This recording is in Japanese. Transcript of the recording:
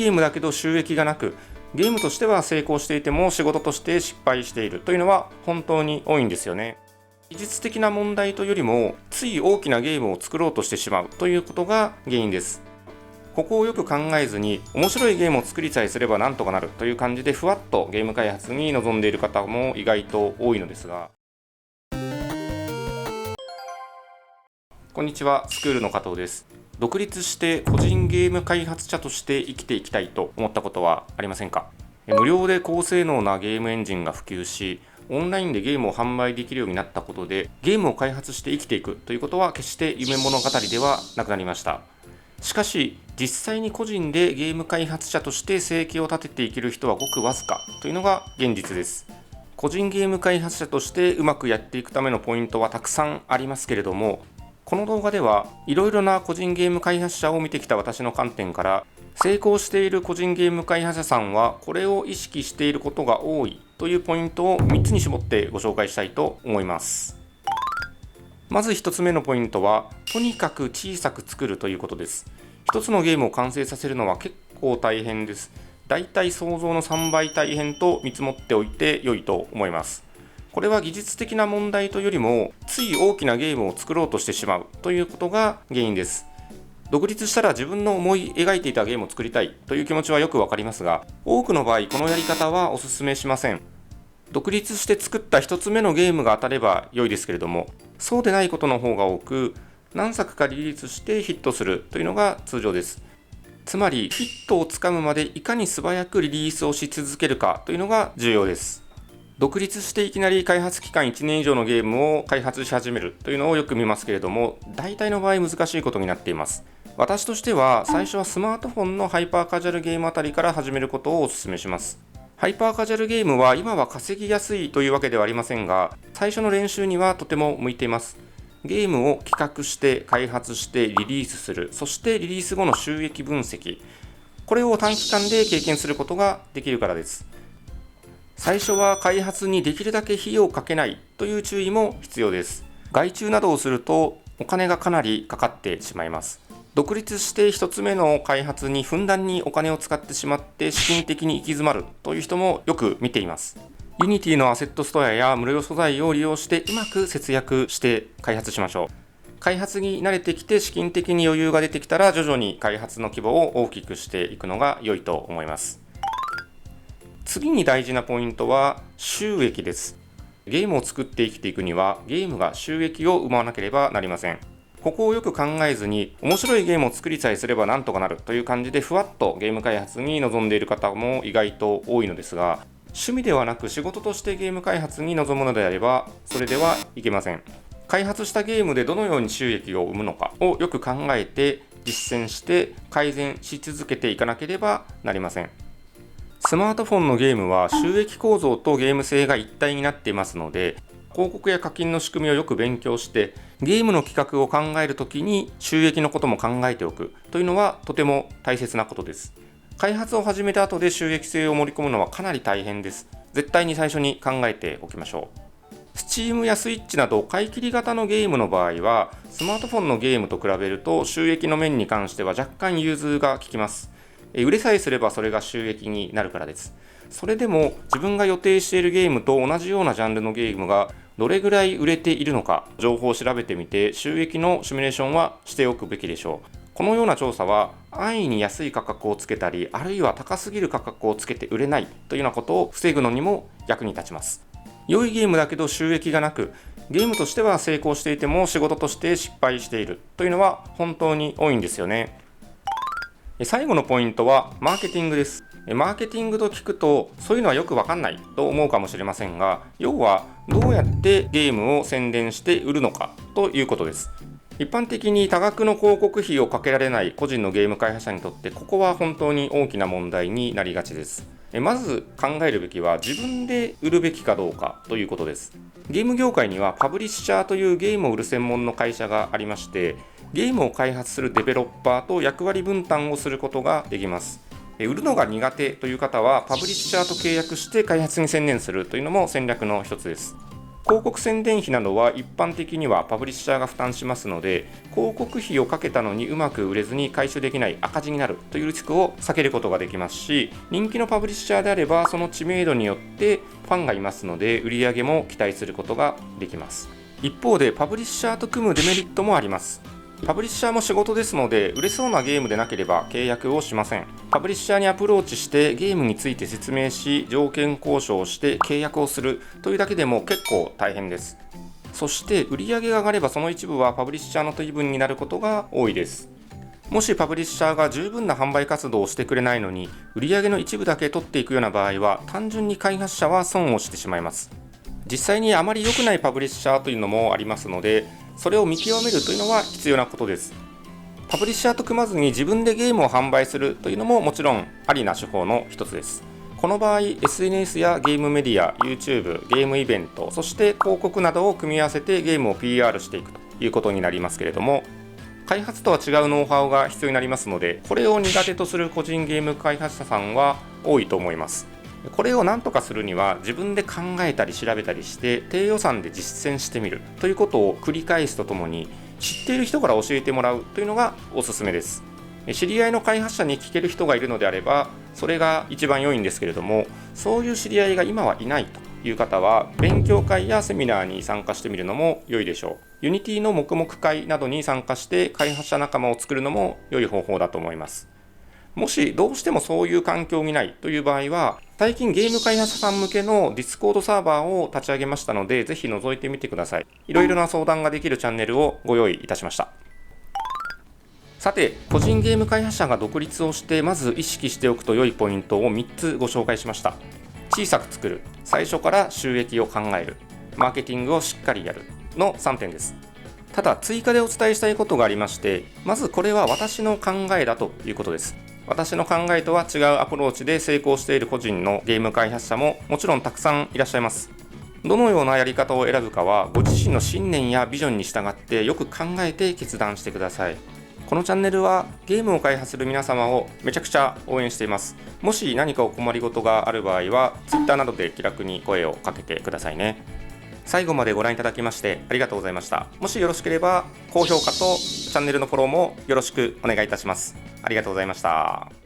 ゲームだけど収益がなく、ゲームとしては成功していても仕事として失敗しているというのは本当に多いんですよね。技術的な問題というよりも、つい大きなゲームを作ろうとしてしまうということが原因です。ここをよく考えずに、面白いゲームを作りさえすればなんとかなるという感じでふわっとゲーム開発に臨んでいる方も意外と多いのですが、こんにちは、スクールの加藤です。独立して個人ゲーム開発者として生きていきたいと思ったことはありませんか？無料で高性能なゲームエンジンが普及し、オンラインでゲームを販売できるようになったことで、ゲームを開発して生きていくということは決して夢物語ではなくなりました。しかし、実際に個人でゲーム開発者として生計を立てていける人はごくわずかというのが現実です。個人ゲーム開発者としてうまくやっていくためのポイントはたくさんありますけれども、この動画ではいろいろな個人ゲーム開発者を見てきた私の観点から、成功している個人ゲーム開発者さんはこれを意識していることが多いというポイントを3つに絞ってご紹介したいと思います。まず1つ目のポイントは、とにかく小さく作るということです。1つのゲームを完成させるのは結構大変です。だいたい想像の3倍大変と見積もっておいて良いと思います。これは技術的な問題というよりも、つい大きなゲームを作ろうとしてしまうということが原因です。独立したら自分の思い描いていたゲームを作りたいという気持ちはよくわかりますが、多くの場合このやり方はお勧めしません。独立して作った1つ目のゲームが当たれば良いですけれども、そうでないことの方が多く、何作かリリースしてヒットするというのが通常です。つまりヒットをつかむまでいかに素早くリリースをし続けるかというのが重要です。独立していきなり開発期間1年以上のゲームを開発し始めるというのをよく見ますけれども、大体の場合難しいことになっています。私としては最初はスマートフォンのハイパーカジュアルゲームあたりから始めることをお勧めします。ハイパーカジュアルゲームは今は稼ぎやすいというわけではありませんが、最初の練習にはとても向いています。ゲームを企画して開発してリリースする、そしてリリース後の収益分析、これを短期間で経験することができるからです。最初は開発にできるだけ費用をかけないという注意も必要です。外注などをするとお金がかなりかかってしまいます。独立して1つ目の開発にふんだんにお金を使ってしまって資金的に行き詰まるという人もよく見ています。Unity のアセットストアや無料素材を利用してうまく節約して開発しましょう。開発に慣れてきて資金的に余裕が出てきたら徐々に開発の規模を大きくしていくのが良いと思います。次に大事なポイントは収益です。ゲームを作って生きていくにはゲームが収益を生まなければなりません。ここをよく考えずに、面白いゲームを作りさえすればなんとかなるという感じでふわっとゲーム開発に臨んでいる方も意外と多いのですが、趣味ではなく仕事としてゲーム開発に臨むのであればそれではいけません。開発したゲームでどのように収益を生むのかをよく考えて実践して改善し続けていかなければなりません。スマートフォンのゲームは収益構造とゲーム性が一体になっていますので、広告や課金の仕組みをよく勉強してゲームの企画を考えるときに収益のことも考えておくというのはとても大切なことです。開発を始めた後で収益性を盛り込むのはかなり大変です。絶対に最初に考えておきましょう。Steam や Switch など買い切り型のゲームの場合はスマートフォンのゲームと比べると収益の面に関しては若干融通が利きます。売れさえすればそれが収益になるからです。それでも自分が予定しているゲームと同じようなジャンルのゲームがどれぐらい売れているのか情報を調べてみて収益のシミュレーションはしておくべきでしょう。このような調査は安易に安い価格をつけたり、あるいは高すぎる価格をつけて売れないというようなことを防ぐのにも役に立ちます。良いゲームだけど収益がなく、ゲームとしては成功していても仕事として失敗しているというのは本当に多いんですよね。最後のポイントはマーケティングです。マーケティングと聞くとそういうのはよくわかんないと思うかもしれませんが、要はどうやってゲームを宣伝して売るのかということです。一般的に多額の広告費をかけられない個人のゲーム開発者にとってここは本当に大きな問題になりがちです。まず考えるべきは自分で売るべきかどうかということです。ゲーム業界にはパブリッシャーというゲームを売る専門の会社がありまして、ゲームを開発するデベロッパーと役割分担をすることができます。売るのが苦手という方はパブリッシャーと契約して開発に専念するというのも戦略の一つです。広告宣伝費などは一般的にはパブリッシャーが負担しますので、広告費をかけたのにうまく売れずに回収できない赤字になるというリスクを避けることができますし、人気のパブリッシャーであればその知名度によってファンがいますので売り上げも期待することができます。一方でパブリッシャーと組むデメリットもあります。パブリッシャーも仕事ですので、売れそうなゲームでなければ契約をしません。パブリッシャーにアプローチしてゲームについて説明し、条件交渉をして契約をするというだけでも結構大変です。そして売り上げが上がればその一部はパブリッシャーの取り分になることが多いです。もしパブリッシャーが十分な販売活動をしてくれないのに、売り上げの一部だけ取っていくような場合は、単純に開発者は損をしてしまいます。実際にあまり良くないパブリッシャーというのもありますので、それを見極めるというのは必要なことです。パブリッシャーと組まずに自分でゲームを販売するというのももちろんありな手法の一つです。この場合 SNS やゲームメディア、 YouTube、ゲームイベント、そして広告などを組み合わせてゲームを PR していくということになりますけれども、開発とは違うノウハウが必要になりますので、これを苦手とする個人ゲーム開発者さんは多いと思います。これを何とかするには自分で考えたり調べたりして低予算で実践してみるということを繰り返すとともに、知っている人から教えてもらうというのがおすすめです。知り合いの開発者に聞ける人がいるのであればそれが一番良いんですけれども、そういう知り合いが今はいないという方は勉強会やセミナーに参加してみるのも良いでしょう。Unity の黙々会などに参加して開発者仲間を作るのも良い方法だと思います。もしどうしてもそういう環境にないという場合は、最近ゲーム開発者さん向けの Discord サーバーを立ち上げましたので、ぜひ覗いてみてください。いろいろな相談ができるチャンネルをご用意いたしました。さて、個人ゲーム開発者が独立をしてまず意識しておくと良いポイントを3つご紹介しました。小さく作る、最初から収益を考える、マーケティングをしっかりやるの3点です。ただ追加でお伝えしたいことがありまして、まずこれは私の考えだということです。私の考えとは違うアプローチで成功している個人のゲーム開発者ももちろんたくさんいらっしゃいます。どのようなやり方を選ぶかはご自身の信念やビジョンに従ってよく考えて決断してください。このチャンネルはゲームを開発する皆様をめちゃくちゃ応援しています。もし何かお困りごとがある場合は Twitter などで気楽に声をかけてくださいね。最後までご覧いただきましてありがとうございました。もしよろしければ高評価とチャンネルのフォローもよろしくお願いいたします。ありがとうございました。